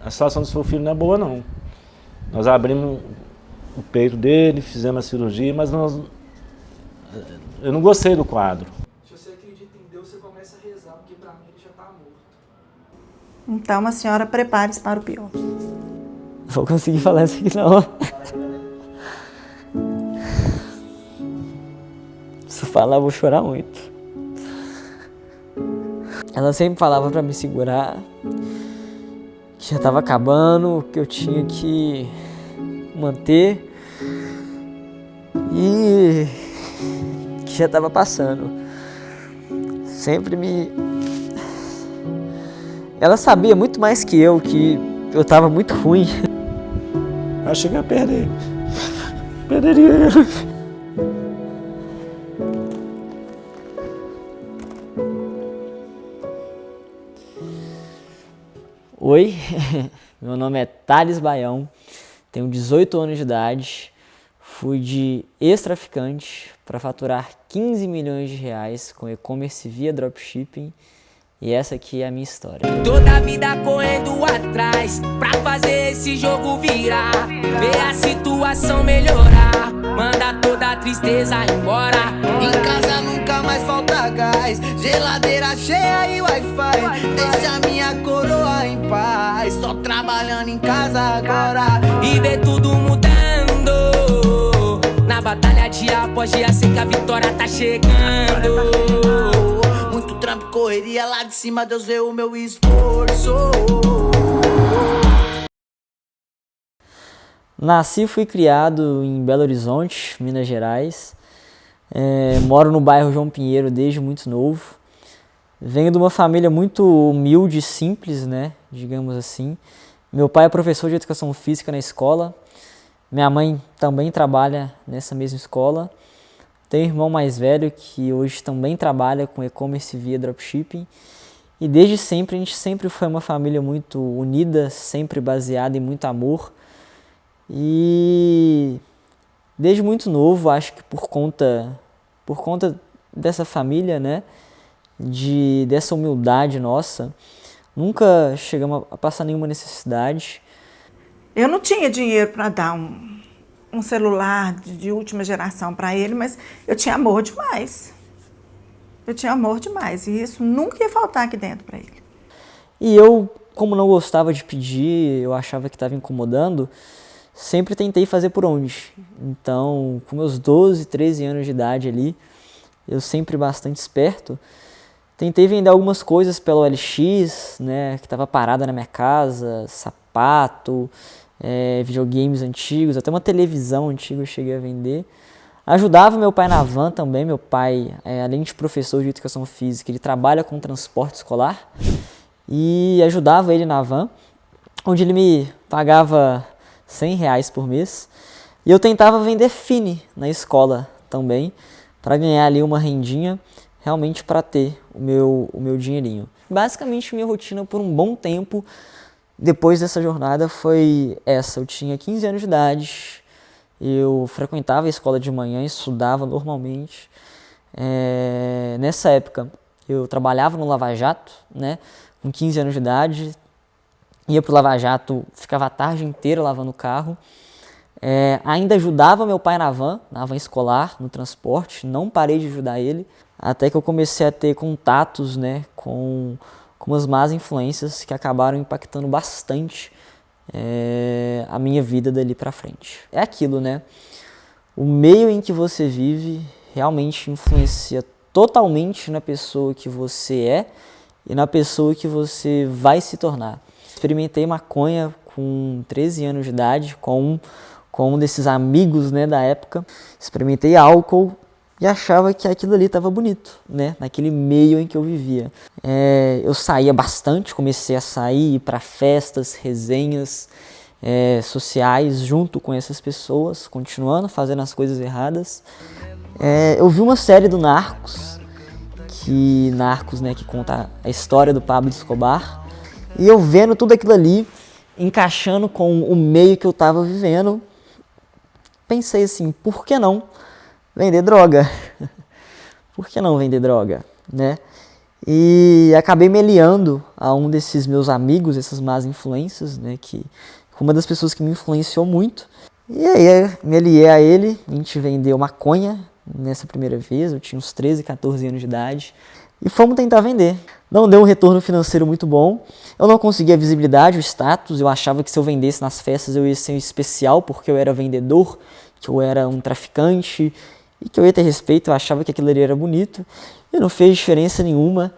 a situação do seu filho não é boa, não. Nós abrimos o peito dele, fizemos a cirurgia, mas eu não gostei do quadro. Se você acredita em Deus, você começa a rezar, porque para mim ele já está morto. Então a senhora prepare-se para o pior. Vou conseguir falar isso aqui não. Se eu falar, eu vou chorar muito. Ela sempre falava pra me segurar, que já tava acabando, que eu tinha que manter e que já tava passando. Sempre me... Ela sabia muito mais que eu tava muito ruim. Eu cheguei a perder. Perderia ele. Oi, meu nome é Thales Baião, tenho 18 anos de idade, fui de ex-traficante para faturar 15 milhões de reais com e-commerce via dropshipping e essa aqui é a minha história. Toda a vida correndo atrás pra fazer esse jogo virar, ver a situação melhorar, manda toda a tristeza embora. Em casa nunca mais falta gás, geladeira cheia e Wi-Fi. Deixa minha coroa em paz, só trabalhando em casa agora. E ver tudo mudando, na batalha dia após dia, sei que a vitória tá chegando. Muito trampo, correria lá de cima, Deus vê o meu esforço. Nasci e fui criado em Belo Horizonte, Minas Gerais. Moro no bairro João Pinheiro desde muito novo. Venho de uma família muito humilde e simples, né, digamos assim. Meu pai é professor de educação física na escola. Minha mãe também trabalha nessa mesma escola. Tenho um irmão mais velho que hoje também trabalha com e-commerce via dropshipping. E desde sempre, a gente sempre foi uma família muito unida, sempre baseada em muito amor. E desde muito novo, acho que por conta dessa família, né, dessa humildade nossa, nunca chegamos a passar nenhuma necessidade. Eu não tinha dinheiro para dar um celular de última geração para ele, mas eu tinha amor demais. Eu tinha amor demais e isso nunca ia faltar aqui dentro para ele. E eu, como não gostava de pedir, eu achava que estava incomodando, sempre tentei fazer por onde. Então, com meus 12, 13 anos de idade ali, eu sempre bastante esperto, tentei vender algumas coisas pela OLX, né, que estava parada na minha casa, sapato, videogames antigos, até uma televisão antiga eu cheguei a vender. Ajudava meu pai na van também. Meu pai, além de professor de educação física, ele trabalha com transporte escolar e ajudava ele na van, onde ele me pagava R$100 por mês. E eu tentava vender Fini na escola também, para ganhar ali uma rendinha, realmente para ter o meu dinheirinho. Basicamente, minha rotina por um bom tempo, depois dessa jornada, foi essa. Eu tinha 15 anos de idade, eu frequentava a escola de manhã, estudava normalmente. Nessa época, eu trabalhava no Lava Jato, né, com 15 anos de idade. Ia pro Lava Jato, ficava a tarde inteira lavando o carro. Ainda ajudava meu pai na van escolar, no transporte. Não parei de ajudar ele, até que eu comecei a ter contatos, né, com umas más influências que acabaram impactando bastante a minha vida dali pra frente. É aquilo, né? O meio em que você vive realmente influencia totalmente na pessoa que você é e na pessoa que você vai se tornar. Experimentei maconha com 13 anos de idade, com um desses amigos, né, da época. Experimentei álcool e achava que aquilo ali estava bonito, né, naquele meio em que eu vivia. Eu saía bastante, comecei a sair, ir para festas, resenhas sociais junto com essas pessoas, continuando fazendo as coisas erradas. Eu vi uma série do Narcos, né, que conta a história do Pablo Escobar. E eu vendo tudo aquilo ali, encaixando com o meio que eu estava vivendo, pensei assim, por que não vender droga? Por que não vender droga, né? E acabei me aliando a um desses meus amigos, essas más influências, né, que uma das pessoas que me influenciou muito. E aí me aliei a ele, a gente vendeu maconha nessa primeira vez, eu tinha uns 13, 14 anos de idade, e fomos tentar vender. Não deu um retorno financeiro muito bom, eu não conseguia a visibilidade, o status, eu achava que se eu vendesse nas festas eu ia ser especial porque eu era vendedor, que eu era um traficante e que eu ia ter respeito, eu achava que aquilo ali era bonito, e não fez diferença nenhuma.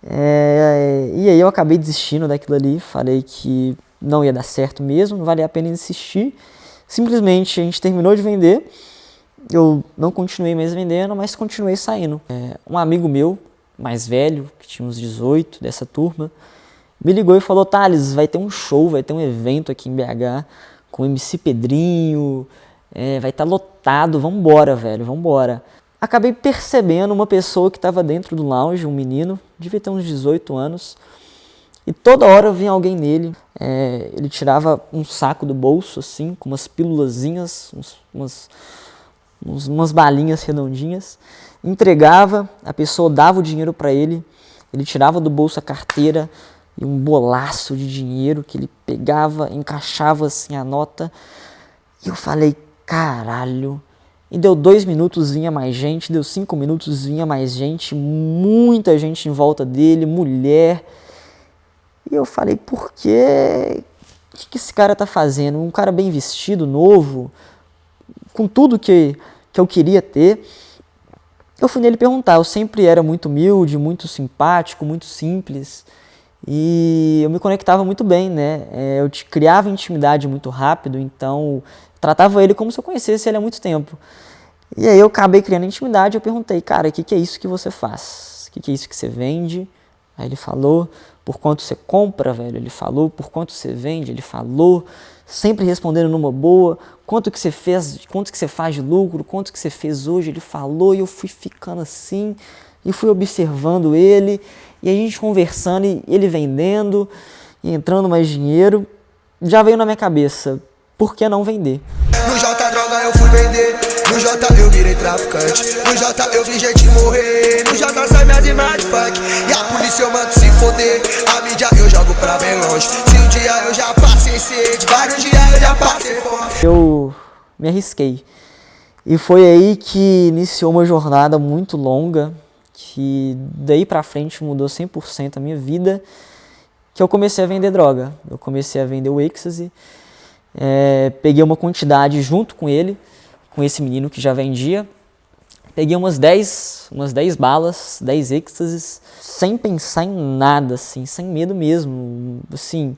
E aí eu acabei desistindo daquilo ali, falei que não ia dar certo mesmo, não valia a pena insistir. Simplesmente a gente terminou de vender, eu não continuei mais vendendo, mas continuei saindo. Um amigo meu, mais velho, que tinha uns 18 dessa turma, me ligou e falou: Thales, vai ter um show, vai ter um evento aqui em BH com MC Pedrinho, vai estar lotado, vambora, velho, vambora. Acabei percebendo uma pessoa que estava dentro do lounge, um menino, devia ter uns 18 anos, e toda hora vinha alguém nele. Ele tirava um saco do bolso, assim, com umas pílulazinhas, umas balinhas redondinhas, entregava, a pessoa dava o dinheiro para ele, ele tirava do bolso a carteira e um bolaço de dinheiro que ele pegava, encaixava assim a nota. E eu falei: caralho. E deu 2 minutos, vinha mais gente, deu 5 minutos, vinha mais gente, muita gente em volta dele, mulher. E eu falei: por quê? O que esse cara tá fazendo? Um cara bem vestido, novo, com tudo que eu queria ter. Eu fui nele perguntar, eu sempre era muito humilde, muito simpático, muito simples. E eu me conectava muito bem, né? Eu criava intimidade muito rápido, então tratava ele como se eu conhecesse ele há muito tempo. E aí eu acabei criando intimidade, eu perguntei: cara, o que é isso que você faz? O que é isso que você vende? Aí ele falou: por quanto você compra, velho? Ele falou: por quanto você vende? Ele falou, sempre respondendo numa boa. Quanto que você fez, quanto que você faz de lucro? Quanto que você fez hoje? Ele falou, e eu fui ficando assim, e fui observando ele, e a gente conversando, e ele vendendo, e entrando mais dinheiro. Já veio na minha cabeça: por que não vender? No J droga eu fui vender, no J eu virei traficante, no J eu vi gente morrer, no J sai minhas imagens funk, e a polícia eu mando se foder, a mídia eu jogo pra bem longe, se um dia eu já passei sede, vários dias eu já passei fome. Eu me arrisquei, e foi aí que iniciou uma jornada muito longa, que daí pra frente mudou 100% a minha vida, que eu comecei a vender droga, eu comecei a vender o Ecstasy. Peguei uma quantidade junto com ele, com esse menino que já vendia. Peguei umas 10 balas, 10 êxtases, sem pensar em nada, assim, sem medo mesmo. Assim,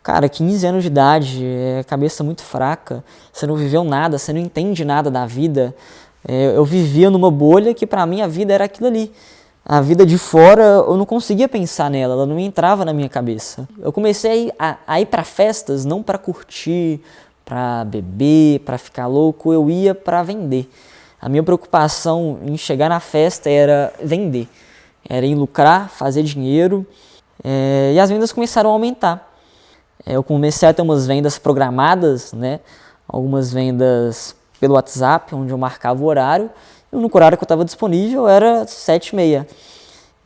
cara, 15 anos de idade, cabeça muito fraca, você não viveu nada, você não entende nada da vida. Eu vivia numa bolha que pra mim a vida era aquilo ali. A vida de fora, eu não conseguia pensar nela, ela não entrava na minha cabeça. Eu comecei a ir para festas, não para curtir, para beber, para ficar louco, eu ia para vender. A minha preocupação em chegar na festa era vender, era em lucrar, fazer dinheiro, e as vendas começaram a aumentar. Eu comecei a ter umas vendas programadas, né? Algumas vendas pelo WhatsApp, onde eu marcava o horário. O único horário que eu estava disponível era 7h30.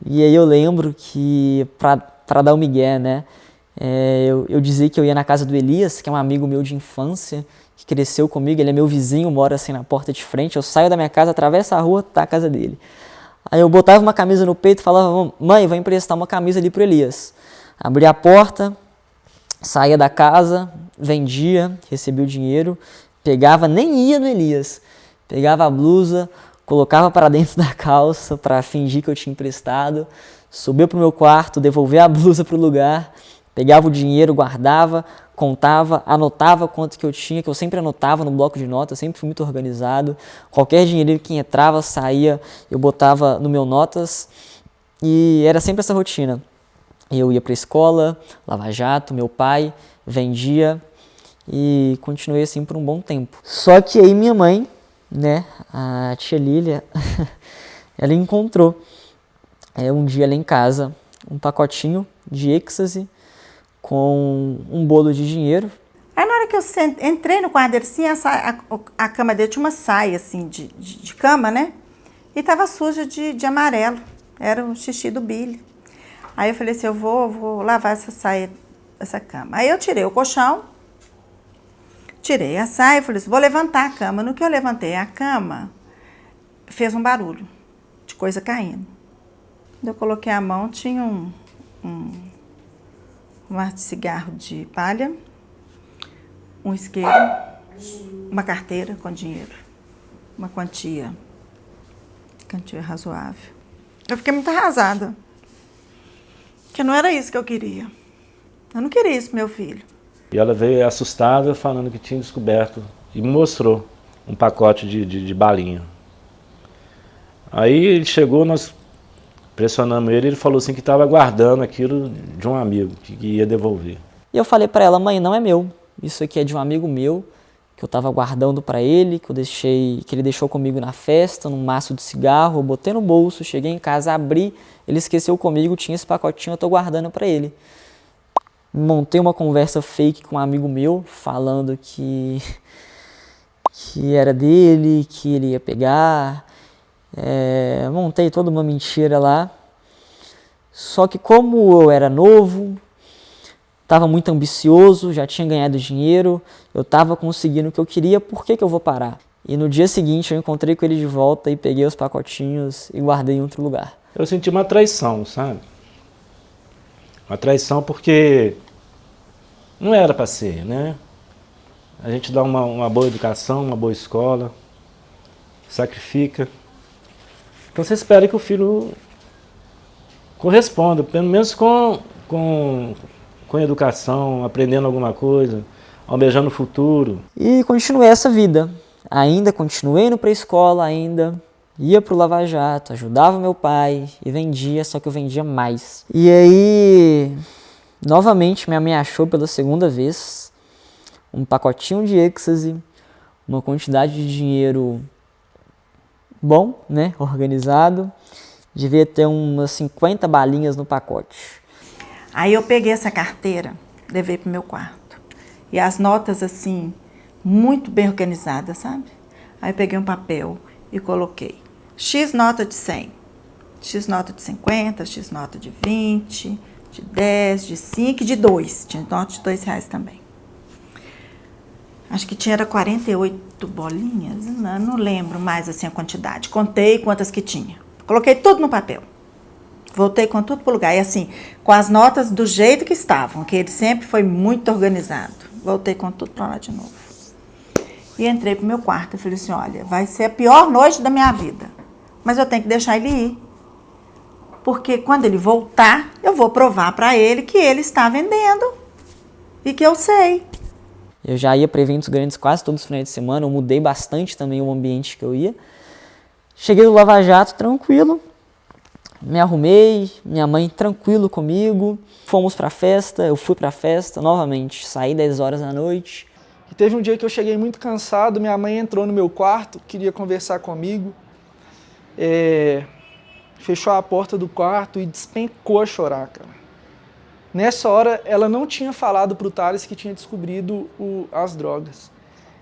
E aí eu lembro que, para dar o migué, né, eu dizia que eu ia na casa do Elias, que é um amigo meu de infância, que cresceu comigo, ele é meu vizinho, mora assim na porta de frente, eu saio da minha casa, atravesso a rua, tá a casa dele. Aí eu botava uma camisa no peito e falava: mãe, vou emprestar uma camisa ali pro Elias. Abria a porta, saía da casa, vendia, recebia o dinheiro, pegava, nem ia no Elias, pegava a blusa, colocava para dentro da calça para fingir que eu tinha emprestado, subia pro meu quarto, devolvia a blusa pro lugar, pegava o dinheiro, guardava, contava, anotava quanto que eu tinha, que eu sempre anotava no bloco de notas, sempre fui muito organizado. Qualquer dinheiro que entrava, saía, eu botava no meu notas, e era sempre essa rotina. Eu ia para a escola, Lava Jato, meu pai, vendia, e continuei assim por um bom tempo. Só que aí minha mãe, né, a tia Lília, ela encontrou um dia lá em casa um pacotinho de êxtase com um bolo de dinheiro. Aí na hora que eu entrei no quarto dele, assim, a cama dele tinha uma saia assim de cama, né? E tava suja de amarelo. Era o xixi do Billy. Aí eu falei assim, eu vou lavar essa saia, essa cama. Aí eu tirei o colchão, tirei a saia, falei assim, vou levantar a cama. No que eu levantei a cama, fez um barulho de coisa caindo. Quando eu coloquei a mão, tinha um maço de cigarro de palha, um isqueiro, uma carteira com dinheiro, uma quantia razoável. Eu fiquei muito arrasada, porque não era isso que eu queria. Eu não queria isso pro meu filho. E ela veio assustada, falando que tinha descoberto, e me mostrou um pacote de balinha. Aí ele chegou, nós pressionamos ele falou assim que estava guardando aquilo de um amigo, que ia devolver. E eu falei para ela, mãe, não é meu, isso aqui é de um amigo meu, que eu estava guardando para ele, que ele deixou comigo na festa, num maço de cigarro, eu botei no bolso, cheguei em casa, abri, ele esqueceu comigo, tinha esse pacotinho, eu tô guardando para ele. Montei uma conversa fake com um amigo meu, falando que era dele, que ele ia pegar. Montei toda uma mentira lá. Só que como eu era novo, estava muito ambicioso, já tinha ganhado dinheiro, eu estava conseguindo o que eu queria, por que eu vou parar? E no dia seguinte eu encontrei com ele de volta e peguei os pacotinhos e guardei em outro lugar. Eu senti uma traição, sabe? Uma traição porque não era para ser, né? A gente dá uma boa educação, uma boa escola, sacrifica. Então você espera que o filho corresponda, pelo menos com educação, aprendendo alguma coisa, almejando o futuro. E continuei essa vida. Ainda continuei no pré-escola, ainda ia pro Lava Jato, ajudava meu pai e vendia, só que eu vendia mais. E aí, novamente, minha mãe achou pela segunda vez um pacotinho de êxtase, uma quantidade de dinheiro bom, né, organizado, devia ter umas 50 balinhas no pacote. Aí eu peguei essa carteira, levei pro meu quarto. E as notas, assim, muito bem organizadas, sabe? Aí eu peguei um papel e coloquei X nota de 100, X nota de 50, X nota de 20, de 10, de 5 e de 2. Tinha nota de R$2 também. Acho que era 48 bolinhas, não lembro mais assim a quantidade. Contei quantas que tinha. Coloquei tudo no papel. Voltei com tudo pro lugar. E assim, com as notas do jeito que estavam, que ele sempre foi muito organizado. Voltei com tudo para lá de novo. E entrei pro meu quarto e falei assim, olha, vai ser a pior noite da minha vida. Mas eu tenho que deixar ele ir. Porque quando ele voltar, eu vou provar para ele que ele está vendendo. E que eu sei. Eu já ia para eventos grandes quase todos os finais de semana, eu mudei bastante também o ambiente que eu ia. Cheguei no Lava Jato tranquilo, me arrumei, minha mãe tranquilo comigo, fomos pra festa, eu fui pra festa novamente, saí 10 horas da noite. E teve um dia que eu cheguei muito cansado, minha mãe entrou no meu quarto, queria conversar comigo, fechou a porta do quarto e despencou a chorar, cara. Nessa hora, ela não tinha falado pro Thales que tinha descobrido as drogas.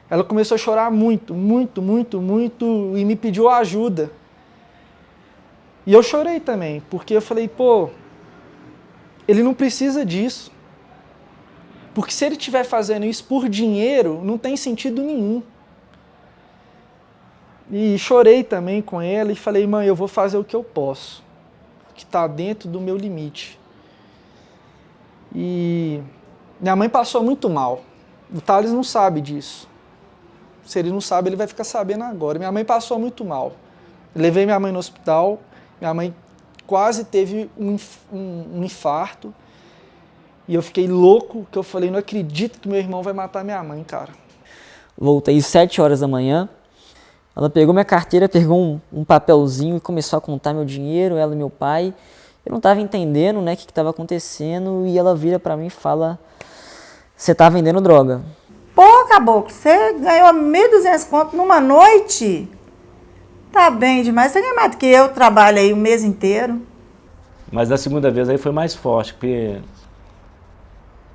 Ela começou a chorar muito, muito, muito, muito e me pediu ajuda. E eu chorei também, porque eu falei, pô, ele não precisa disso. Porque se ele estiver fazendo isso por dinheiro, não tem sentido nenhum. E chorei também com ela e falei, mãe, eu vou fazer o que eu posso, que está dentro do meu limite. E minha mãe passou muito mal. O Thales não sabe disso. Se ele não sabe, ele vai ficar sabendo agora. Minha mãe passou muito mal. Levei minha mãe no hospital. Minha mãe quase teve um infarto. E eu fiquei louco, que eu falei, não acredito que meu irmão vai matar minha mãe, cara. Voltei 7 horas da manhã. Ela pegou minha carteira, pegou um papelzinho e começou a contar meu dinheiro, ela e meu pai. Eu não estava entendendo, né, o que estava acontecendo, e ela vira para mim e fala, você tá vendendo droga. Pô, caboclo, você ganhou 1.200 conto numa noite? Tá bem demais, você ganha mais do que eu, trabalho aí o mês inteiro. Mas da segunda vez aí foi mais forte, porque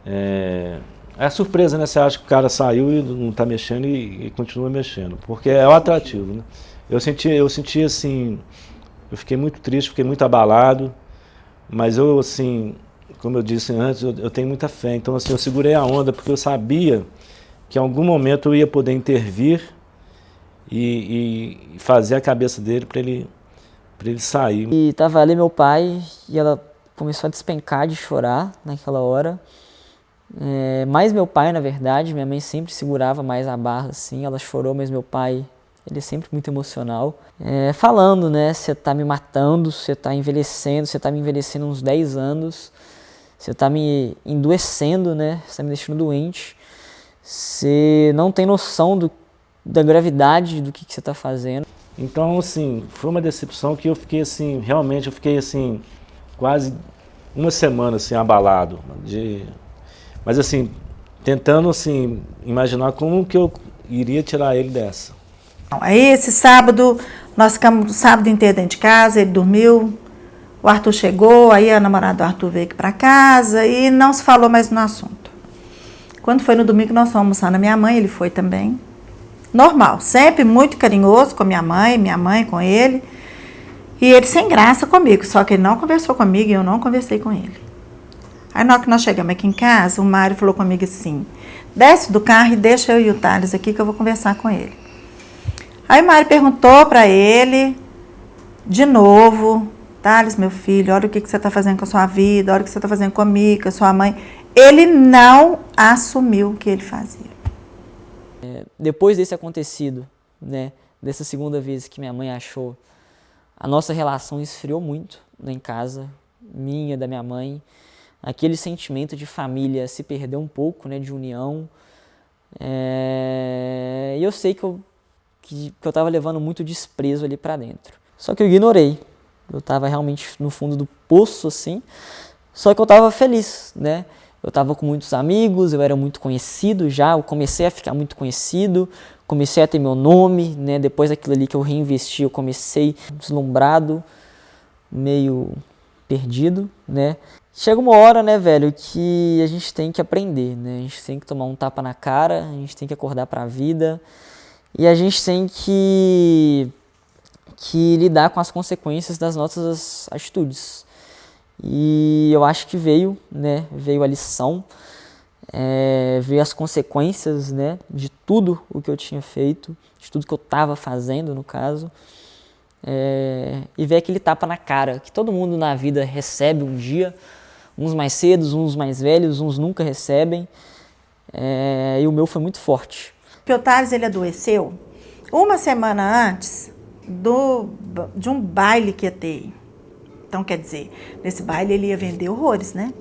é a surpresa, né? Você acha que o cara saiu e não tá mexendo e continua mexendo, porque é o atrativo, né? Eu senti assim, Eu fiquei muito triste, fiquei muito abalado, mas eu, assim, como eu disse antes, eu tenho muita fé. Então, assim, eu segurei a onda porque eu sabia que em algum momento eu ia poder intervir e fazer a cabeça dele para ele sair. E tava ali meu pai e ela começou a despencar de chorar naquela hora. Mais meu pai, na verdade, minha mãe sempre segurava mais a barra, assim, ela chorou, mas meu pai, ele é sempre muito emocional. Falando, né, você tá me matando, você tá envelhecendo, você tá me envelhecendo uns 10 anos, você tá me endoecendo, né, você tá me deixando doente, você não tem noção da gravidade do que você tá fazendo. Então, assim, foi uma decepção que eu fiquei, assim, realmente eu fiquei, assim, quase uma semana, assim, abalado, mas, assim, tentando, assim, imaginar como que eu iria tirar ele dessa. Aí, esse sábado, nós ficamos o sábado inteiro dentro de casa, ele dormiu, o Arthur chegou, aí a namorada do Arthur veio aqui para casa e não se falou mais no assunto. Quando foi no domingo, nós fomos almoçar na minha mãe, ele foi também. Normal, sempre muito carinhoso com minha mãe com ele. E ele sem graça comigo, só que ele não conversou comigo e eu não conversei com ele. Aí na hora que nós chegamos aqui em casa, o Mário falou comigo assim, desce do carro e deixa eu e o Thales aqui que eu vou conversar com ele. Aí o Mário perguntou para ele, de novo, Thales, meu filho, olha o que você está fazendo com a sua vida, olha o que você está fazendo comigo, com a sua mãe. Ele não assumiu o que ele fazia. Depois desse acontecido, né, dessa segunda vez que minha mãe achou, a nossa relação esfriou muito lá em casa, minha, da minha mãe. Aquele sentimento de família se perdeu um pouco, né, de união. E eu sei que eu estava levando muito desprezo ali para dentro. Só que eu ignorei. Eu estava realmente no fundo do poço, assim. Só que eu estava feliz, né? Eu estava com muitos amigos, eu era muito conhecido já, eu comecei a ficar muito conhecido, comecei a ter meu nome, né? Depois daquilo ali que eu reinvesti, eu comecei deslumbrado, meio perdido, né? Chega uma hora, né, velho, que a gente tem que aprender, né? A gente tem que tomar um tapa na cara, a gente tem que acordar para a vida e a gente tem que lidar com as consequências das nossas atitudes. E eu acho que veio a lição, veio as consequências, né, de tudo o que eu tinha feito, de tudo que eu estava fazendo, no caso, e veio aquele tapa na cara, que todo mundo na vida recebe um dia, uns mais cedo, uns mais velhos, uns nunca recebem, e o meu foi muito forte. Porque o Thales, ele adoeceu uma semana antes de um baile que ia ter. Então, quer dizer, nesse baile ele ia vender horrores, né?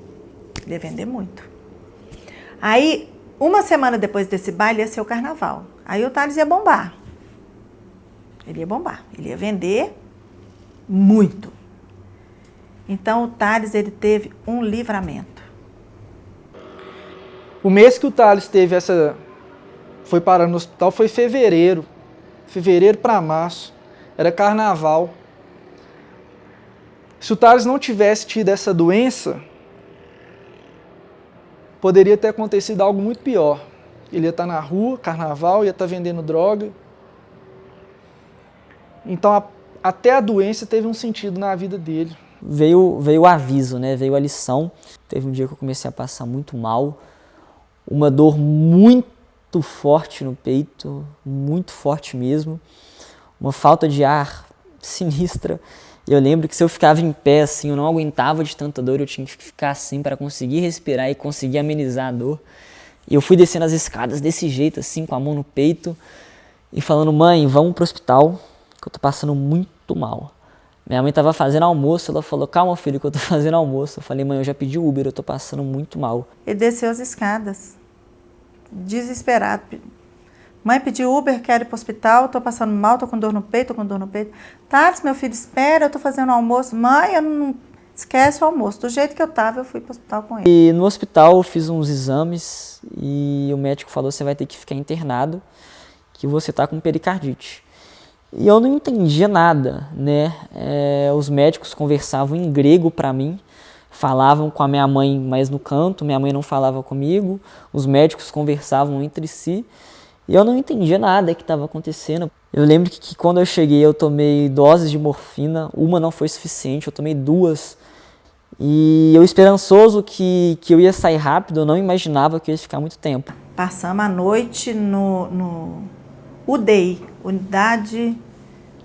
Ele ia vender muito. Aí, uma semana depois desse baile ia ser o carnaval. Aí o Thales ia bombar. Ele ia bombar. Ele ia vender muito. Então, o Thales, ele teve um livramento. O mês que o Thales foi parar no hospital foi fevereiro. Fevereiro para março. Era carnaval. Se o Thales não tivesse tido essa doença, poderia ter acontecido algo muito pior. Ele ia estar na rua, carnaval, ia estar vendendo droga. Então, até a doença teve um sentido na vida dele. Veio o aviso, né? Veio a lição. Teve um dia que eu comecei a passar muito mal, uma dor muito forte no peito, muito forte mesmo, uma falta de ar sinistra. Eu lembro que se eu ficava em pé, assim, eu não aguentava de tanta dor, eu tinha que ficar assim para conseguir respirar e conseguir amenizar a dor. E eu fui descendo as escadas desse jeito, assim, com a mão no peito e falando, mãe, vamos pro hospital, que eu tô passando muito mal. Minha mãe tava fazendo almoço, ela falou, calma filho, que eu tô fazendo almoço. Eu falei, mãe, eu já pedi Uber, eu tô passando muito mal. Ele desceu as escadas, desesperado. Mãe, pedi Uber, quero ir pro hospital, tô passando mal, tô com dor no peito, Thales, meu filho, espera, eu tô fazendo almoço. Mãe, eu não... Esquece o almoço. Do jeito que eu tava, eu fui pro hospital com ele. E no hospital eu fiz uns exames e o médico falou, você vai ter que ficar internado, que você tá com pericardite. E eu não entendia nada, né? Os médicos conversavam em grego para mim, falavam com a minha mãe mais no canto, minha mãe não falava comigo, os médicos conversavam entre si E eu não entendia nada que estava acontecendo. Eu lembro que quando eu cheguei eu tomei doses de morfina, uma não foi suficiente, eu tomei 2. E eu esperançoso que eu ia sair rápido, eu não imaginava que eu ia ficar muito tempo. Passamos a noite no UDI, Unidade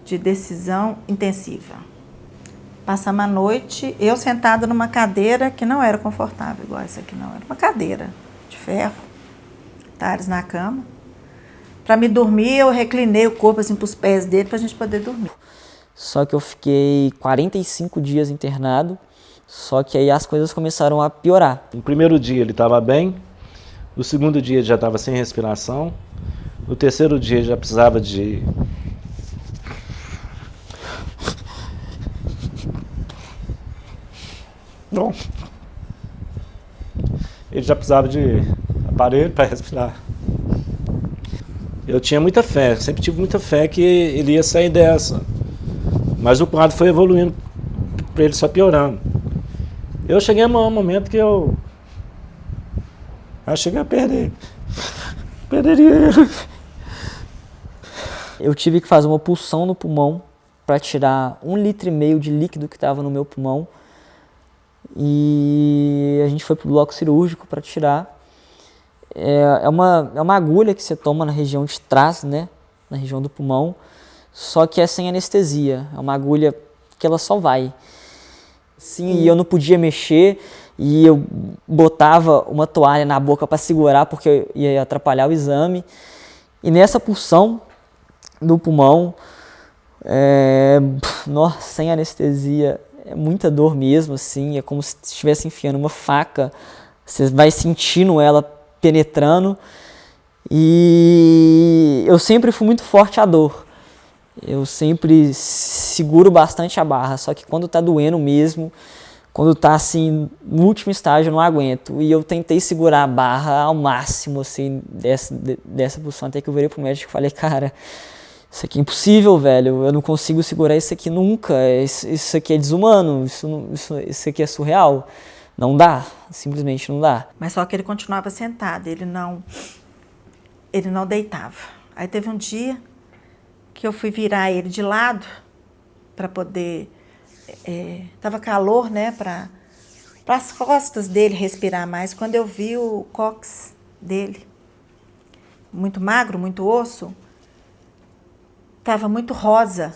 de Decisão Intensiva. Passamos a noite, eu sentada numa cadeira que não era confortável, igual essa aqui não, era uma cadeira de ferro, Thales na cama. Para me dormir, eu reclinei o corpo assim para os pés dele para a gente poder dormir. Só que eu fiquei 45 dias internado, só que aí as coisas começaram a piorar. No primeiro dia ele estava bem, no segundo dia ele já estava sem respiração, no terceiro dia ele já precisava de... Bom, ele já precisava de aparelho para respirar. Eu tinha muita fé, sempre tive muita fé que ele ia sair dessa. Mas o quadro foi evoluindo para ele só piorando. Eu cheguei a um momento que eu cheguei a perder. Perderia ele. Eu tive que fazer uma punção no pulmão para tirar 1,5 litro de líquido que estava no meu pulmão. E a gente foi pro bloco cirúrgico para tirar. É uma agulha que você toma na região de trás, né? Na região do pulmão, só que é sem anestesia. É uma agulha que ela só vai. Sim, e eu não podia mexer e eu botava uma toalha na boca para segurar porque ia atrapalhar o exame. E nessa punção do pulmão, nossa, sem anestesia, é muita dor mesmo, assim, é como se estivesse enfiando uma faca, você vai sentindo ela penetrando, e eu sempre fui muito forte à dor, eu sempre seguro bastante a barra, só que quando tá doendo mesmo, quando tá assim, no último estágio eu não aguento, e eu tentei segurar a barra ao máximo, assim, dessa posição, até que eu virei pro médico e falei, cara, isso aqui é impossível, velho, eu não consigo segurar isso aqui nunca, isso aqui é desumano, isso aqui é surreal, não dá, simplesmente não dá. Mas só que ele continuava sentado, ele não deitava. Aí teve um dia que eu fui virar ele de lado para poder, tava calor, né, para as costas dele respirar mais, quando eu vi o cóccix dele, muito magro, muito osso, estava muito rosa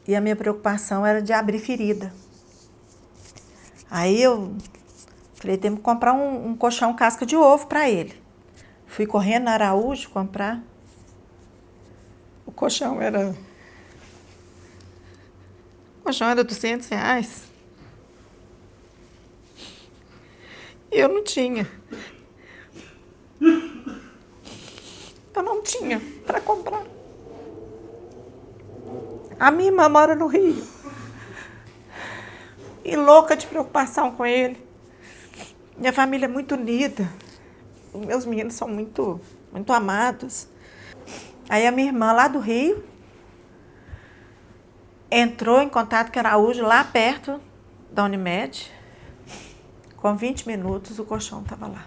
e a minha preocupação era de abrir ferida. Aí eu falei, temos que comprar um colchão casca de ovo para ele. Fui correndo na Araújo comprar. O colchão era R$200. E eu não tinha. Eu não tinha para comprar. A minha irmã mora no Rio. E louca de preocupação com ele. Minha família é muito unida. Os meus meninos são muito, muito amados. Aí a minha irmã lá do Rio entrou em contato com a Araújo, lá perto da Unimed. Com 20 minutos o colchão estava lá.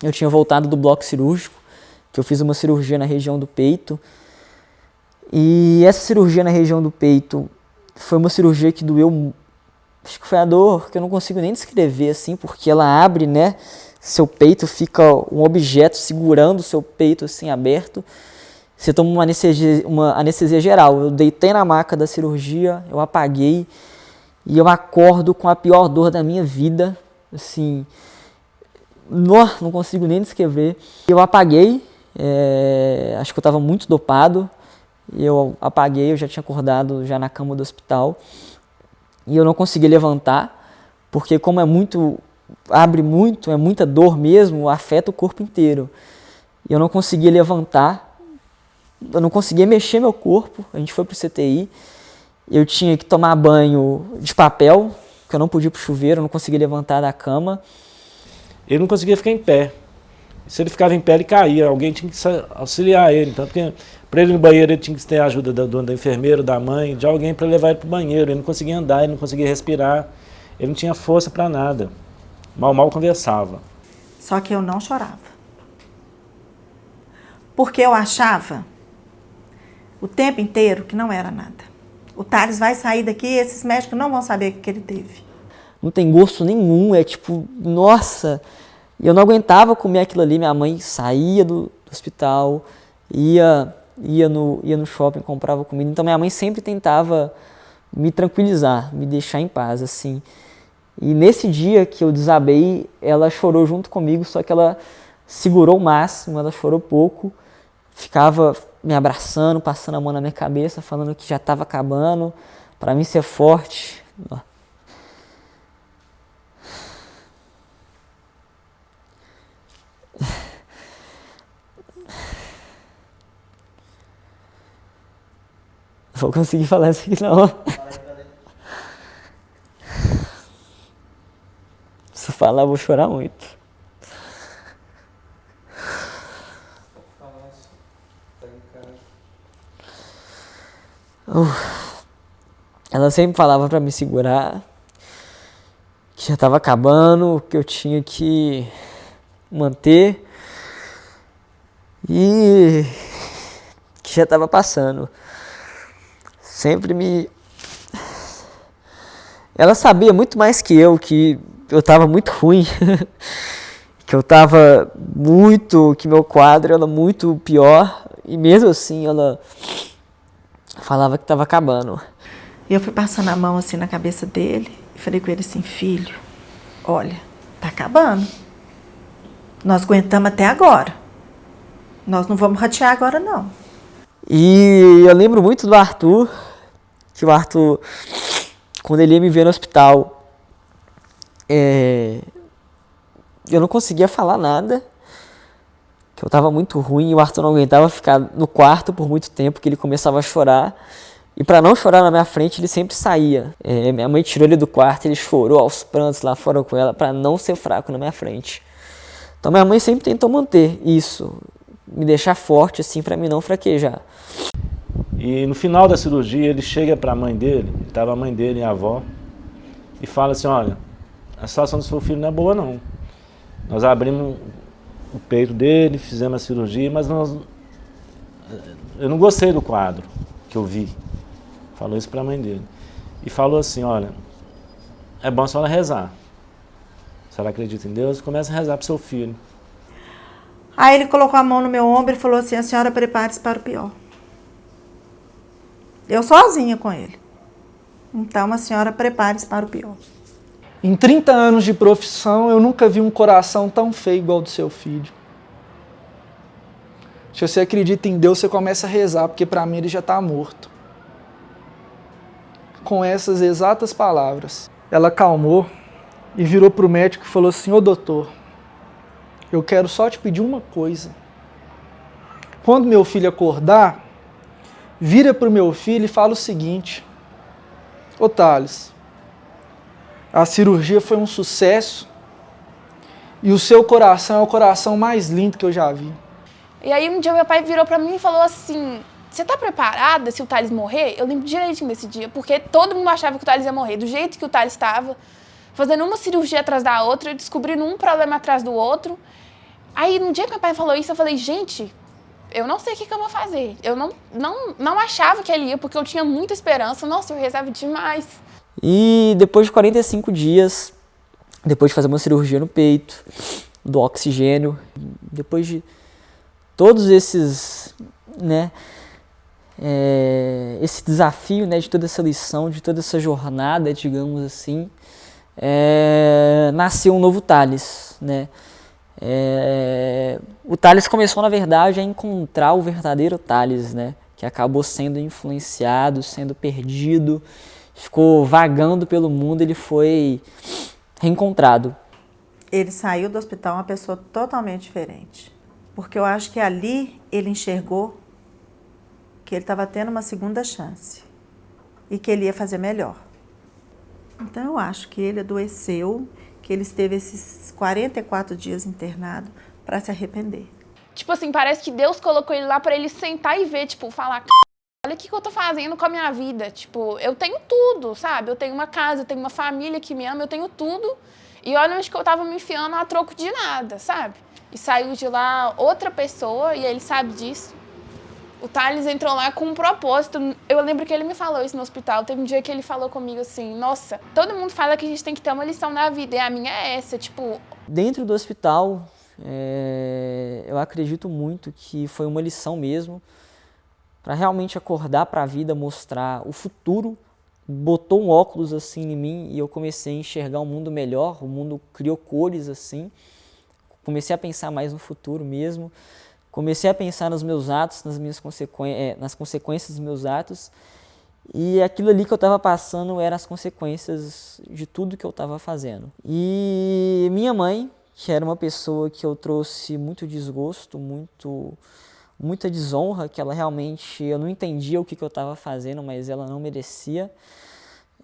Eu tinha voltado do bloco cirúrgico, que eu fiz uma cirurgia na região do peito. E essa cirurgia na região do peito foi uma cirurgia que doeu, acho que foi a dor que eu não consigo nem descrever, assim, porque ela abre, né, seu peito, fica um objeto segurando o seu peito, assim, aberto. Você toma uma anestesia geral. Eu deitei na maca da cirurgia, eu apaguei, e eu acordo com a pior dor da minha vida, assim, não consigo nem descrever. Eu apaguei, acho que eu estava muito dopado, eu apaguei, eu já tinha acordado já na cama do hospital, e eu não consegui levantar, porque como abre muito, é muita dor mesmo, afeta o corpo inteiro. E eu não conseguia levantar, eu não conseguia mexer meu corpo, a gente foi pro CTI, eu tinha que tomar banho de papel, porque eu não podia ir pro chuveiro, eu não conseguia levantar da cama. Ele não conseguia ficar em pé. Se ele ficava em pé, ele caía, alguém tinha que auxiliar ele, então, porque para ele ir no banheiro ele tinha que ter a ajuda da enfermeira, da mãe, de alguém para levar ele para o banheiro. Ele não conseguia andar, ele não conseguia respirar, ele não tinha força para nada. Mal conversava. Só que eu não chorava. Porque eu achava o tempo inteiro que não era nada. O Thales vai sair daqui e esses médicos não vão saber o que ele teve. Não tem gosto nenhum, é tipo, nossa. E eu não aguentava comer aquilo ali. Minha mãe saía do hospital, ia no shopping, comprava comida. Então minha mãe sempre tentava me tranquilizar, me deixar em paz, assim. E nesse dia que eu desabei, ela chorou junto comigo, só que ela segurou o máximo, ela chorou pouco, ficava me abraçando, passando a mão na minha cabeça, falando que já estava acabando, para mim ser forte. Vou conseguir falar isso aqui não. Se falar, eu vou chorar muito. Ela sempre falava pra me segurar, que já tava acabando, que eu tinha que manter e que já tava passando. Sempre me... Ela sabia muito mais que eu tava muito ruim, que eu tava muito, que meu quadro era muito pior, e mesmo assim ela falava que tava acabando. E eu fui passando a mão assim na cabeça dele e falei com ele assim, filho, olha, tá acabando. Nós aguentamos até agora. Nós não vamos ratear agora, não. E eu lembro muito do Arthur, que o Arthur, quando ele ia me ver no hospital, eu não conseguia falar nada, que eu tava muito ruim, e o Arthur não aguentava ficar no quarto por muito tempo, que ele começava a chorar. E para não chorar na minha frente, ele sempre saía. Minha mãe tirou ele do quarto, ele chorou aos prantos lá fora com ela, para não ser fraco na minha frente. Então minha mãe sempre tentou manter isso, me deixar forte assim, para mim não fraquejar. E no final da cirurgia, ele chega para a mãe dele, estava a mãe dele e a avó, e fala assim, olha, a situação do seu filho não é boa não. Nós abrimos o peito dele, fizemos a cirurgia, mas eu não gostei do quadro que eu vi. Falou isso para a mãe dele. E falou assim, olha, é bom a senhora rezar. Se ela acredita em Deus, começa a rezar para o seu filho. Aí ele colocou a mão no meu ombro e falou assim, a senhora prepare-se para o pior. Eu sozinha com ele. Então a senhora prepare-se para o pior. Em 30 anos de profissão, eu nunca vi um coração tão feio igual ao do seu filho. Se você acredita em Deus, você começa a rezar, porque para mim ele já está morto. Com essas exatas palavras, ela acalmou e virou para o médico e falou assim, ô doutor, eu quero só te pedir uma coisa. Quando meu filho acordar, vira para o meu filho e fala o seguinte, ô Thales, a cirurgia foi um sucesso e o seu coração é o coração mais lindo que eu já vi. E aí um dia meu pai virou pra mim e falou assim, você tá preparada se o Thales morrer? Eu lembro direitinho desse dia, porque todo mundo achava que o Thales ia morrer, do jeito que o Thales estava, fazendo uma cirurgia atrás da outra, descobrindo um problema atrás do outro. Aí no dia que meu pai falou isso, eu falei, gente, eu não sei o que eu vou fazer. Eu não achava que ele ia, porque eu tinha muita esperança. Nossa, eu rezava demais. E depois de 45 dias, depois de fazer uma cirurgia no peito, do oxigênio, depois de todos esses, né, esse desafio, né, de toda essa lição, de toda essa jornada, digamos assim, nasceu um novo Thales, né? O Thales começou, na verdade, a encontrar o verdadeiro Thales, né? Que acabou sendo influenciado, sendo perdido, ficou vagando pelo mundo, ele foi reencontrado. Ele saiu do hospital uma pessoa totalmente diferente. Porque eu acho que ali ele enxergou que ele estava tendo uma segunda chance e que ele ia fazer melhor. Então eu acho que ele adoeceu, que ele esteve esses 44 dias internado para se arrepender. Tipo assim, parece que Deus colocou ele lá para ele sentar e ver, tipo, falar, olha o que eu tô fazendo com a minha vida. Tipo, eu tenho tudo, sabe? Eu tenho uma casa, eu tenho uma família que me ama, eu tenho tudo. E olha onde que eu tava me enfiando a troco de nada, sabe? e saiu de lá outra pessoa, e ele sabe disso. O Thales entrou lá com um propósito. Eu lembro que ele me falou isso no hospital. Teve um dia que ele falou comigo assim, nossa, todo mundo fala que a gente tem que ter uma lição na vida, e a minha é essa, tipo... Dentro do hospital, eu acredito muito que foi uma lição mesmo, para realmente acordar para a vida, mostrar o futuro. Botou um óculos assim em mim e eu comecei a enxergar um mundo melhor, o mundo criou cores assim. Comecei a pensar mais no futuro mesmo. Comecei a pensar nos meus atos, nas consequências dos meus atos. E aquilo ali que eu estava passando eram as consequências de tudo que eu estava fazendo. E minha mãe, que era uma pessoa que eu trouxe muito desgosto, muita desonra, que ela realmente, eu não entendia o que eu estava fazendo, mas ela não merecia.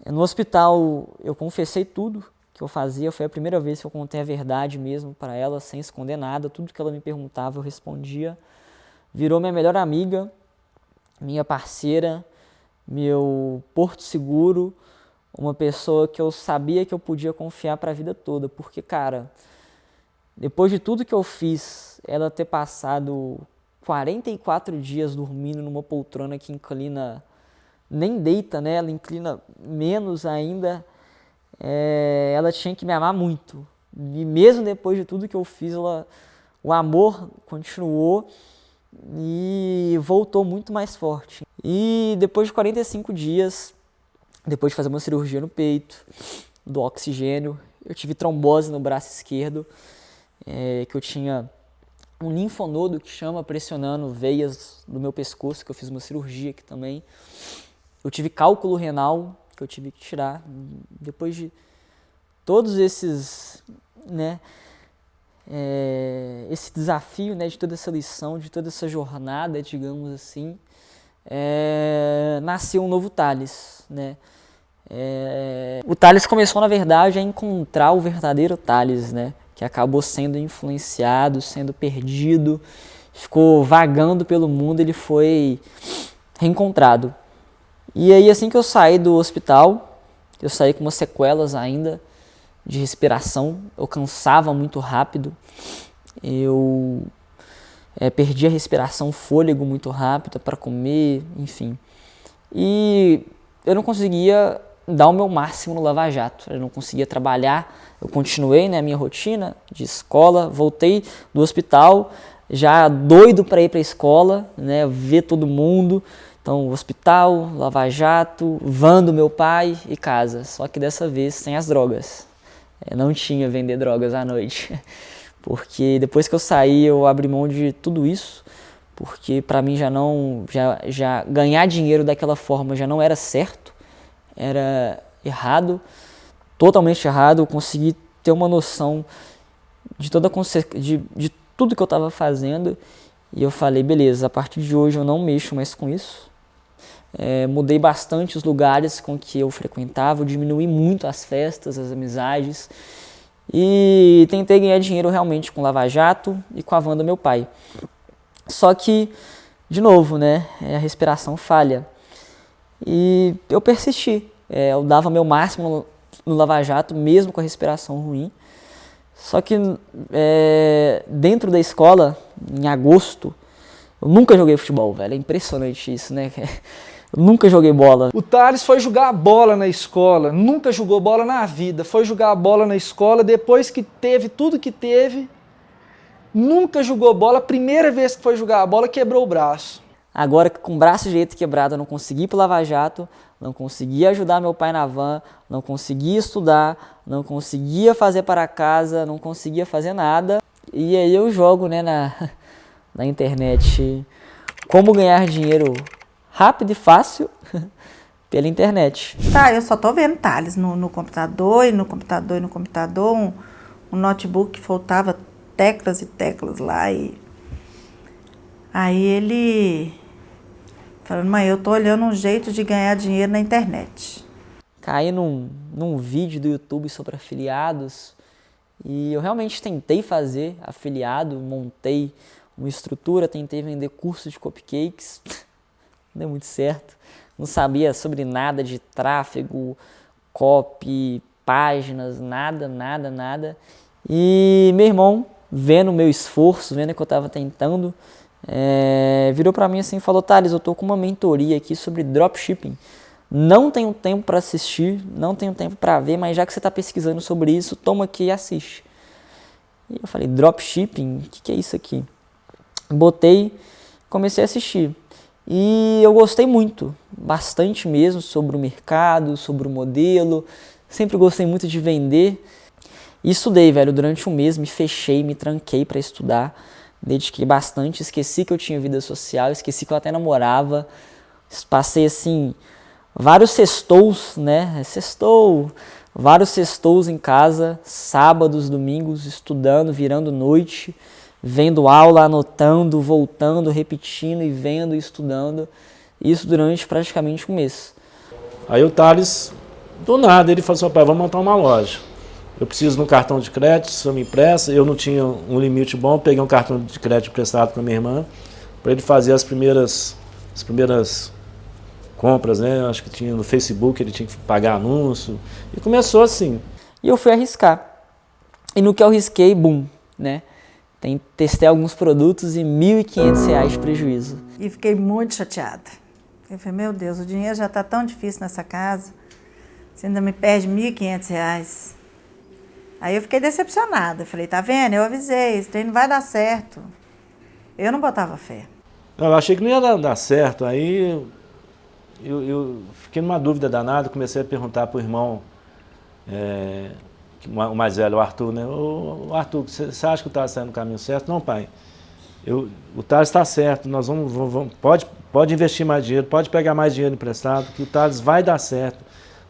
No hospital eu confessei tudo que eu fazia, foi a primeira vez que eu contei a verdade mesmo para ela, sem esconder nada, tudo que ela me perguntava eu respondia. Virou minha melhor amiga, minha parceira, meu porto seguro, uma pessoa que eu sabia que eu podia confiar para a vida toda, porque, cara, depois de tudo que eu fiz, ela ter passado 44 dias dormindo numa poltrona que inclina, nem deita, né? Ela inclina menos ainda, ela tinha que me amar muito. E mesmo depois de tudo que eu fiz, o amor continuou e voltou muito mais forte. E depois de 45 dias, depois de fazer uma cirurgia no peito, do oxigênio, eu tive trombose no braço esquerdo, que eu tinha um linfonodo que chama, pressionando veias do meu pescoço, que eu fiz uma cirurgia aqui também. Eu tive cálculo renal, que eu tive que tirar. Depois de todos esses, né, esse desafio, né, de toda essa lição, de toda essa jornada, digamos assim, nasceu um novo Thales, né? O Thales começou, na verdade, a encontrar o verdadeiro Thales, né? Que acabou sendo influenciado, sendo perdido, ficou vagando pelo mundo, ele foi reencontrado. E aí, assim que eu saí do hospital, eu saí com umas sequelas ainda de respiração, eu cansava muito rápido, eu perdi a respiração, fôlego muito rápido para comer, enfim. E eu não conseguia dar o meu máximo no Lava Jato, eu não conseguia trabalhar, eu continuei, né, a minha rotina de escola, voltei do hospital, já doido para ir para a escola, né, ver todo mundo. Então, hospital, Lava Jato, van do meu pai e casa. Só que dessa vez sem as drogas. Não tinha vender drogas à noite. Porque depois que eu saí, eu abri mão de tudo isso. Porque para mim já ganhar dinheiro daquela forma já não era certo. Era errado, totalmente errado. Eu consegui ter uma noção de tudo que eu estava fazendo. E eu falei, beleza, a partir de hoje eu não mexo mais com isso. Mudei bastante os lugares com que eu frequentava, diminuí muito as festas, as amizades e tentei ganhar dinheiro realmente com Lava Jato e com a van do meu pai. Só que, de novo, né, a respiração falha e eu persisti, eu dava meu máximo no Lava Jato mesmo com a respiração ruim. Só que dentro da escola, em agosto, eu nunca joguei futebol, velho, é impressionante isso, né? Eu nunca joguei bola. O Thales foi jogar bola na escola, nunca jogou bola na vida, foi jogar bola na escola, depois que teve tudo que teve, nunca jogou bola, a primeira vez que foi jogar a bola quebrou o braço. Agora, com o braço direito quebrado, eu não consegui ir pro Lava Jato, não conseguia ajudar meu pai na van, não conseguia estudar, não conseguia fazer para casa, não conseguia fazer nada. E aí eu jogo, né, na internet como ganhar dinheiro rápido e fácil pela internet. Tá, eu só tô vendo Thales no computador, e no computador, e no computador, um notebook que faltava teclas e teclas lá. E aí ele falando, mãe, eu tô olhando um jeito de ganhar dinheiro na internet. Caí num vídeo do YouTube sobre afiliados e eu realmente tentei fazer afiliado, montei uma estrutura, tentei vender curso de cupcakes. Não deu muito certo, não sabia sobre nada de tráfego, copy, páginas, nada. E meu irmão vendo o meu esforço, vendo que eu estava tentando, virou para mim assim e falou: Thales, eu tô com uma mentoria aqui sobre dropshipping. Não tenho tempo para assistir, não tenho tempo para ver, mas já que você está pesquisando sobre isso, toma aqui e assiste. E eu falei: dropshipping? O que é isso aqui? Botei, comecei a assistir. E eu gostei muito, bastante mesmo, sobre o mercado, sobre o modelo. Sempre gostei muito de vender. E estudei, velho, durante um mês, me fechei, me tranquei para estudar. Dediquei bastante, esqueci que eu tinha vida social, esqueci que eu até namorava. Passei, assim, vários sextous, né? Vários sextous em casa, sábados, domingos, estudando, virando noite, vendo aula, anotando, voltando, repetindo e vendo e estudando. Isso durante praticamente um mês. Aí o Thales, do nada, ele falou assim: pai, vamos montar uma loja. Eu preciso de um cartão de crédito, se eu me empresta. Eu não tinha um limite bom, peguei um cartão de crédito emprestado com a minha irmã, para ele fazer as primeiras compras, né? Acho que tinha no Facebook, ele tinha que pagar anúncio. E começou assim. E eu fui arriscar. E no que eu arrisquei, boom, né? Testei alguns produtos e R$ 1.500 de prejuízo. E fiquei muito chateada. Eu falei: meu Deus, o dinheiro já está tão difícil nessa casa, você ainda me perde R$ 1.500. Aí eu fiquei decepcionada. Falei: tá vendo? Eu avisei, esse trem não vai dar certo. Eu não botava fé. Eu achei que não ia dar certo. Aí eu fiquei numa dúvida danada, comecei a perguntar para o irmão, o mais velho, o Arthur, né? Ô, Arthur, você acha que o Thales está no caminho certo? Não, pai. O Thales está certo, nós pode investir mais dinheiro, pode pegar mais dinheiro emprestado, que o Thales vai dar certo.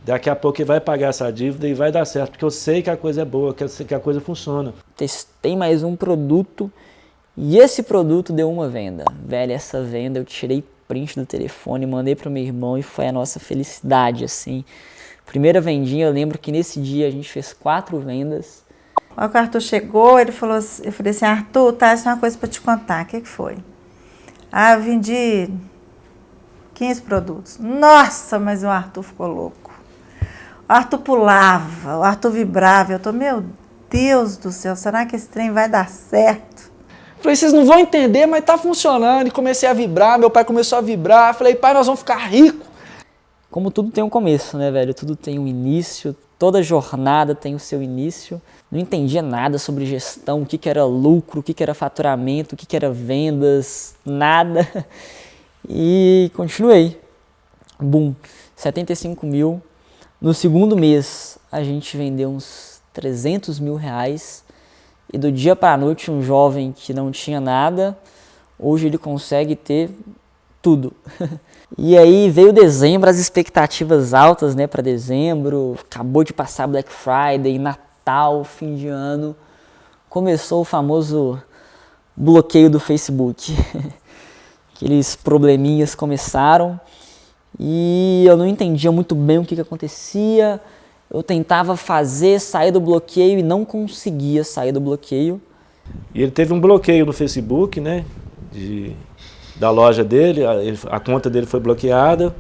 Daqui a pouco ele vai pagar essa dívida e vai dar certo, porque eu sei que a coisa é boa, que a coisa funciona. Testei mais um produto e esse produto deu uma venda. Velho, essa venda eu tirei print do telefone, mandei para o meu irmão e foi a nossa felicidade, assim. Primeira vendinha, eu lembro que nesse dia a gente fez 4 vendas. Aí o Arthur chegou, eu falei assim: Arthur, tá, isso é uma coisa para te contar. O que foi? Eu vendi 15 produtos. Nossa, mas o Arthur ficou louco. O Arthur pulava, o Arthur vibrava. Eu tô: meu Deus do céu, será que esse trem vai dar certo? Falei: vocês não vão entender, mas tá funcionando. E comecei a vibrar, meu pai começou a vibrar. Falei: pai, nós vamos ficar ricos. Como tudo tem um começo, né, velho? Tudo tem um início, toda jornada tem o seu início. Não entendia nada sobre gestão, o que era lucro, o que era faturamento, o que era vendas, nada. E continuei. Boom, 75 mil. No segundo mês, a gente vendeu uns 300 mil reais. E do dia para a noite, um jovem que não tinha nada, hoje ele consegue ter tudo. E aí veio dezembro, as expectativas altas, né, para dezembro. Acabou de passar Black Friday, Natal, fim de ano. Começou o famoso bloqueio do Facebook. Aqueles probleminhas começaram e eu não entendia muito bem o que acontecia. Eu tentava sair do bloqueio e não conseguia sair do bloqueio. E ele teve um bloqueio no Facebook, né, da loja dele, a conta dele foi bloqueada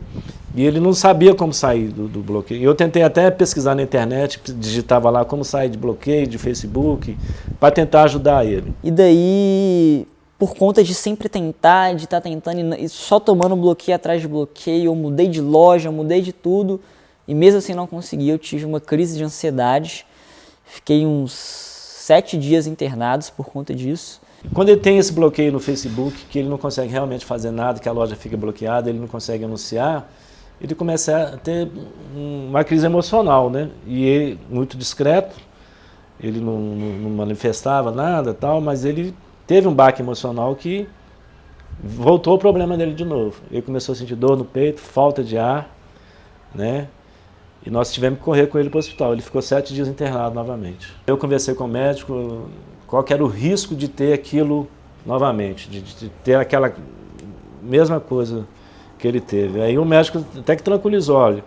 e ele não sabia como sair do bloqueio. Eu tentei até pesquisar na internet, digitava lá como sair de bloqueio, de Facebook, para tentar ajudar ele. E daí, por conta de sempre tentar, de estar tentando e só tomando bloqueio atrás de bloqueio, eu mudei de loja, mudei de tudo e mesmo assim não consegui. Eu tive uma crise de ansiedade, fiquei uns 7 dias internados por conta disso. Quando ele tem esse bloqueio no Facebook, que ele não consegue realmente fazer nada, que a loja fica bloqueada, ele não consegue anunciar, ele começa a ter uma crise emocional, né? E ele, muito discreto, ele não manifestava nada, tal, mas ele teve um baque emocional que voltou o problema dele de novo. Ele começou a sentir dor no peito, falta de ar, né? E nós tivemos que correr com ele para o hospital. Ele ficou 7 dias internado novamente. Eu conversei com o médico, qual que era o risco de ter aquilo novamente, de ter aquela mesma coisa que ele teve. Aí o médico até que tranquilizou: olha,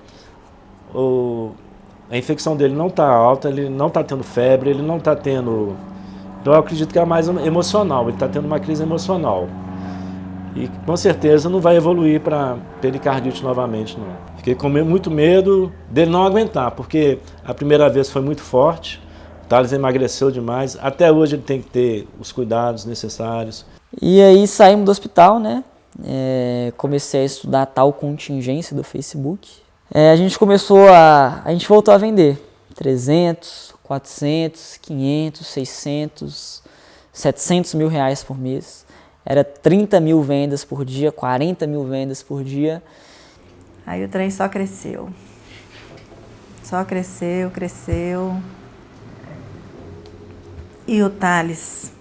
a infecção dele não está alta, ele não está tendo febre, ele não está tendo... Então eu acredito que é mais emocional, ele está tendo uma crise emocional. E com certeza não vai evoluir para pericardite novamente, não. Fiquei com muito medo dele não aguentar, porque a primeira vez foi muito forte, Thales emagreceu demais. Até hoje ele tem que ter os cuidados necessários. E aí saímos do hospital, né? Comecei a estudar a tal contingência do Facebook. A gente voltou a vender 300, 400, 500, 600, 700 mil reais por mês. Era 30 mil vendas por dia, 40 mil vendas por dia. Aí o trem só cresceu. Só cresceu, cresceu. E o Thales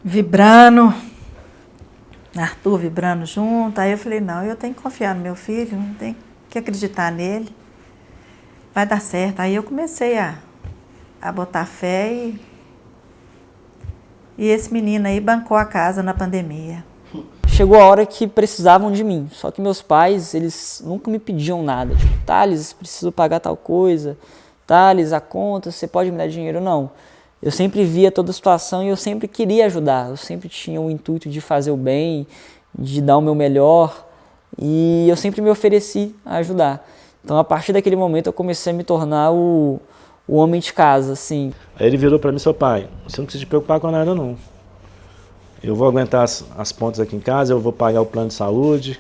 vibrando, Arthur vibrando junto. Aí eu falei, não, eu tenho que confiar no meu filho, tenho que acreditar nele. Vai dar certo. Aí eu comecei a botar fé e esse menino aí bancou a casa na pandemia. Chegou a hora que precisavam de mim, só que meus pais, eles nunca me pediam nada. Tipo, Thales, preciso pagar tal coisa. Thales, a conta, você pode me dar dinheiro? Não. Eu sempre via toda a situação e eu sempre queria ajudar. Eu sempre tinha o intuito de fazer o bem, de dar o meu melhor. E eu sempre me ofereci a ajudar. Então, a partir daquele momento, eu comecei a me tornar o homem de casa, assim. Aí ele virou para mim, seu pai, você não precisa se preocupar com nada, não. Eu vou aguentar as pontas aqui em casa, eu vou pagar o plano de saúde,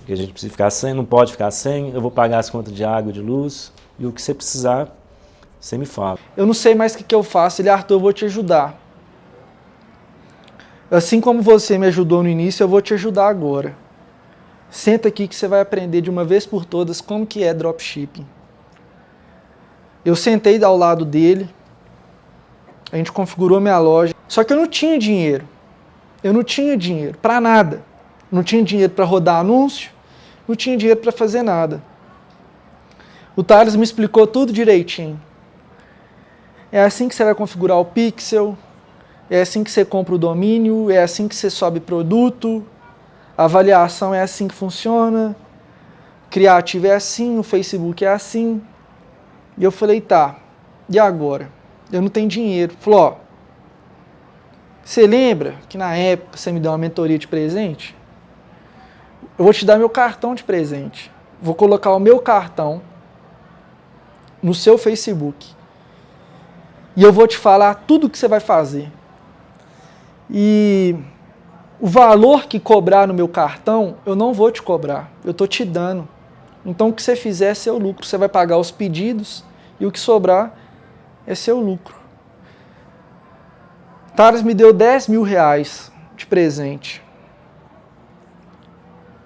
que a gente precisa ficar sem, não pode ficar sem, eu vou pagar as contas de água e de luz, e o que você precisar, você me fala. Eu não sei mais o que eu faço. Ele, Arthur, eu vou te ajudar. Assim como você me ajudou no início, eu vou te ajudar agora. Senta aqui que você vai aprender de uma vez por todas como que é dropshipping. Eu sentei ao lado dele, a gente configurou minha loja, só que eu não tinha dinheiro. Eu não tinha dinheiro para nada. Não tinha dinheiro para rodar anúncio, não tinha dinheiro para fazer nada. O Thales me explicou tudo direitinho. É assim que você vai configurar o pixel, é assim que você compra o domínio, é assim que você sobe produto, a avaliação é assim que funciona, o criativo é assim, o Facebook é assim. E eu falei, tá, e agora? Eu não tenho dinheiro. Falou, ó, você lembra que na época você me deu uma mentoria de presente? Eu vou te dar meu cartão de presente. Vou colocar o meu cartão no seu Facebook. E eu vou te falar tudo o que você vai fazer. E o valor que cobrar no meu cartão, eu não vou te cobrar. Eu estou te dando. Então o que você fizer é seu lucro. Você vai pagar os pedidos e o que sobrar é seu lucro. Thales me deu 10 mil reais de presente.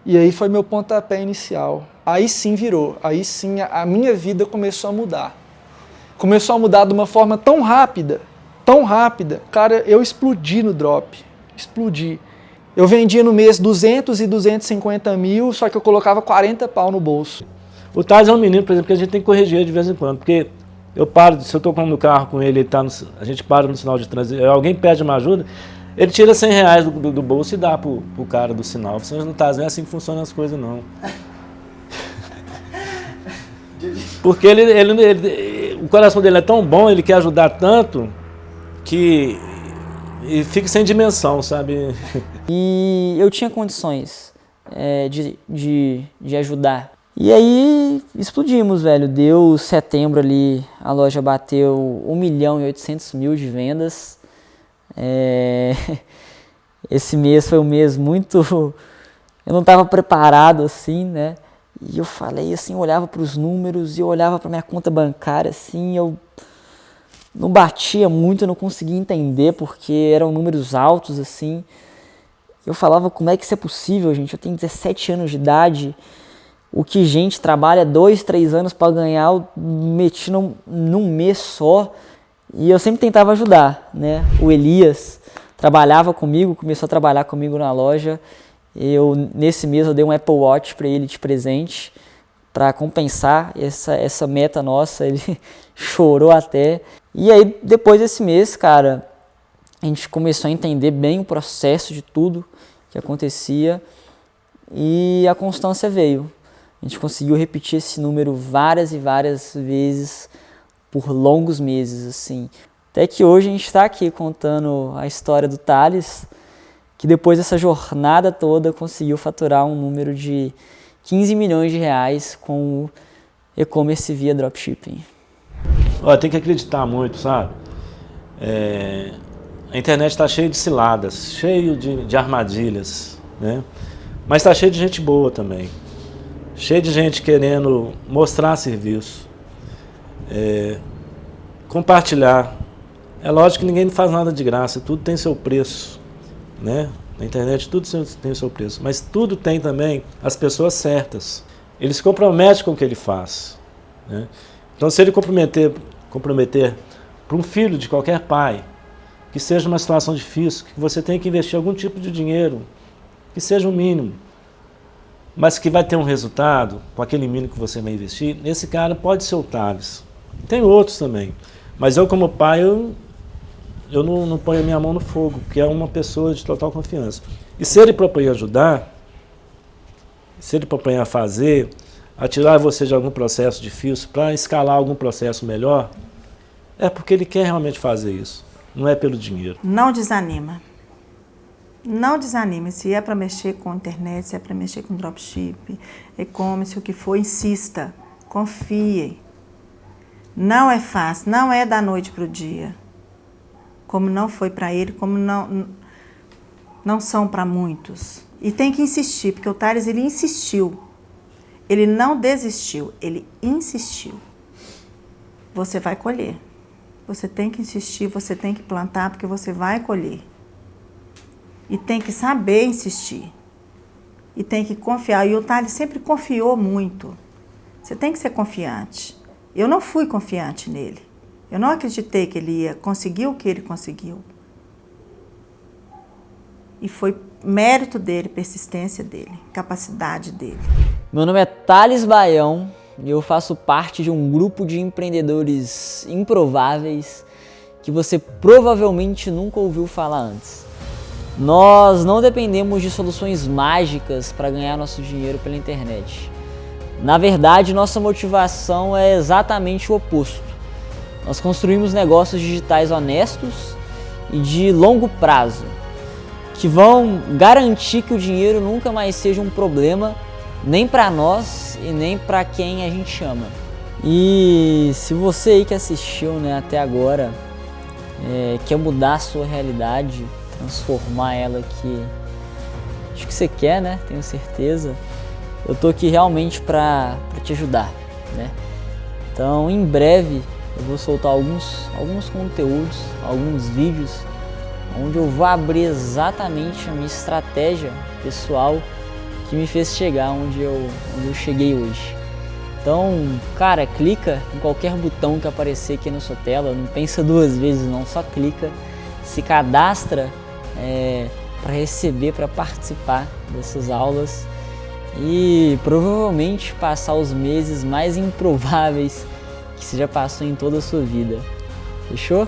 E aí foi meu pontapé inicial. Aí sim virou. Aí sim a minha vida começou a mudar. Começou a mudar de uma forma tão rápida, tão rápida. Cara, eu explodi no drop. Explodi. Eu vendia no mês 200 e 250 mil, só que eu colocava 40 pau no bolso. O Thales é um menino, por exemplo, que a gente tem que corrigir ele de vez em quando, porque eu paro, se eu estou no carro com ele, a gente para no sinal de trânsito, alguém pede uma ajuda, ele tira 100 reais do bolso e dá pro cara do sinal. Você não tá, não é assim que funcionam as coisas, não. Porque o coração dele é tão bom, ele quer ajudar tanto, que ele fica sem dimensão, sabe? E eu tinha condições de ajudar. E aí explodimos, velho. Deu setembro ali, a loja bateu 1.800.000 de vendas. Esse mês foi um mês muito... Eu não estava preparado assim, né? E eu falei assim, eu olhava para os números e eu olhava para minha conta bancária assim, eu não batia muito, eu não conseguia entender porque eram números altos assim. Eu falava, como é que isso é possível, gente? Eu tenho 17 anos de idade, o que gente trabalha 2, 3 anos para ganhar, eu meti num mês só. E eu sempre tentava ajudar, né? O Elias trabalhava comigo, começou a trabalhar comigo na loja. Nesse mês eu dei um Apple Watch para ele de presente, para compensar essa meta nossa, ele chorou até. E aí depois desse mês, cara, a gente começou a entender bem o processo de tudo que acontecia e a constância veio. A gente conseguiu repetir esse número várias e várias vezes por longos meses, assim. Até que hoje a gente está aqui contando a história do Thales, que depois dessa jornada toda conseguiu faturar um número de 15 milhões de reais com o e-commerce via dropshipping. Ó, tem que acreditar muito, sabe? A internet está cheia de ciladas, cheio de armadilhas, né? Mas está cheio de gente boa também. Cheio de gente querendo mostrar serviço, compartilhar. É lógico que ninguém faz nada de graça, tudo tem seu preço, né? Na internet tudo tem o seu preço, mas tudo tem também as pessoas certas. Ele se compromete com o que ele faz, né? Então, se ele comprometer para um filho de qualquer pai, que seja uma situação difícil, que você tenha que investir algum tipo de dinheiro, que seja o mínimo, mas que vai ter um resultado com aquele mínimo que você vai investir, esse cara pode ser o Thales. Tem outros também, mas eu como pai, eu não ponho a minha mão no fogo, porque é uma pessoa de total confiança. E se ele propõe ajudar, se ele propõe a fazer, a tirar você de algum processo difícil para escalar algum processo melhor, é porque ele quer realmente fazer isso, não é pelo dinheiro. Não desanima. Não desanime. Se é para mexer com a internet, se é para mexer com dropship, e-commerce, o que for, insista. Confie. Não é fácil, não é da noite para o dia. Como não foi para ele, como não são para muitos. E tem que insistir, porque o Thales, ele insistiu. Ele não desistiu, ele insistiu. Você vai colher. Você tem que insistir, você tem que plantar, porque você vai colher. E tem que saber insistir. E tem que confiar. E o Thales sempre confiou muito. Você tem que ser confiante. Eu não fui confiante nele. Eu não acreditei que ele ia conseguir o que ele conseguiu. E foi mérito dele, persistência dele, capacidade dele. Meu nome é Thales Baião e eu faço parte de um grupo de empreendedores improváveis que você provavelmente nunca ouviu falar antes. Nós não dependemos de soluções mágicas para ganhar nosso dinheiro pela internet. Na verdade, nossa motivação é exatamente o oposto. Nós construímos negócios digitais honestos e de longo prazo, que vão garantir que o dinheiro nunca mais seja um problema, nem para nós e nem para quem a gente ama. E se você aí que assistiu, né, até agora, quer mudar a sua realidade, transformar ela que acho que você quer, né? Tenho certeza. Eu tô aqui realmente para te ajudar, né? Então, em breve eu vou soltar alguns conteúdos, alguns vídeos onde eu vou abrir exatamente a minha estratégia pessoal que me fez chegar onde eu cheguei hoje. Então, cara, clica em qualquer botão que aparecer aqui na sua tela, não pensa duas vezes não, só clica, se cadastra para receber, para participar dessas aulas e provavelmente passar os meses mais improváveis que você já passou em toda a sua vida. Fechou?